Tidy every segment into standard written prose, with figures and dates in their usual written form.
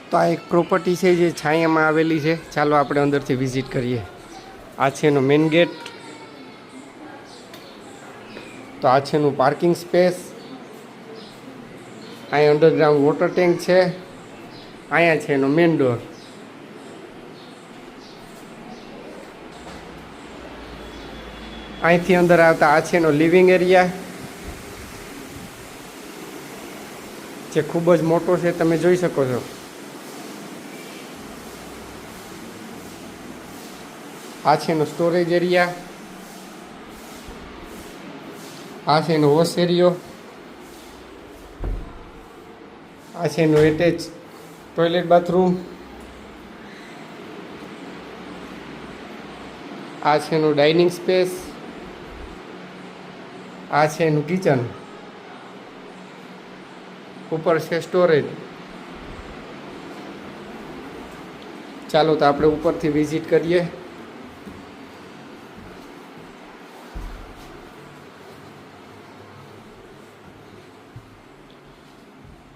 તો આ એક પ્રોપર્ટી છે જે છાયામાં આવેલી છે. ચાલો આપણે અંદરથી વિઝિટ કરીએ. આ છે એનો મેઇન ગેટ. તો આ છે એનું પાર્કિંગ સ્પેસ. અહીં અંડરગ્રાઉન્ડ વોટર ટેન્ક છે. અહીંયા છે એનો મેઇન ડોર. અહીંથી અંદર આવતા આ છે એનો લિવિંગ એરિયા, જે ખૂબ જ મોટો છે, તમે જોઈ શકો છો. આ છે એનો સ્ટોરેજ એરિયા. આ છે એનો વોશ એરિયો. આ છે એનું એટેચ ટોયલેટ બાથરૂમ. આ છે એનું ડાઇનિંગ સ્પેસ. આ છે એનું કિચન. ઉપર છે સ્ટોરેજ. ચાલો તો આપણે ઉપરથી વિઝિટ કરીએ.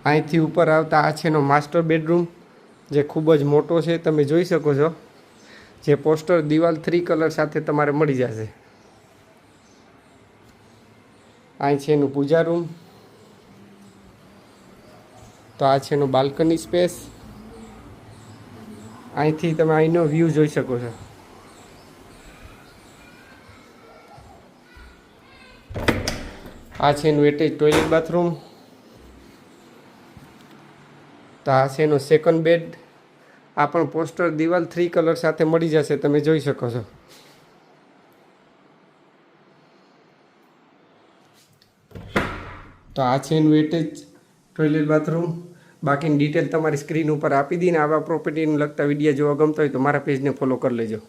અહીંથી ઉપર આવતા આ છે એનો માસ્ટર બેડરૂમ, જે ખૂબ જ મોટો છે, તમે જોઈ શકો છો. જે પોસ્ટર દિવાલ 3 કલર સાથે તમારે મળી જશે. અહીં છે એનું પૂજા રૂમ. તો આ છે એનું બાલ્કની સ્પેસ. અહીંથી તમે અહીંનો વ્યૂ જોઈ શકો છો. આ છે એનું એટેચ ટોયલેટ બાથરૂમ. તો આ છે એનો સેકન્ડ બેડ. આ પણ પોસ્ટર દિવાલ 3 કલર સાથે મળી જશે, તમે જોઈ શકો છો. તો આ છે એનું એટેચ ટોયલેટ બાથરૂમ. બાકીની ડિટેલ તમારી સ્ક્રીન ઉપર આપી દઈને. આવા પ્રોપર્ટીને લગતા વિડીયો જોવા ગમતા હોય તો મારા પેજને ફોલો કરી લેજો.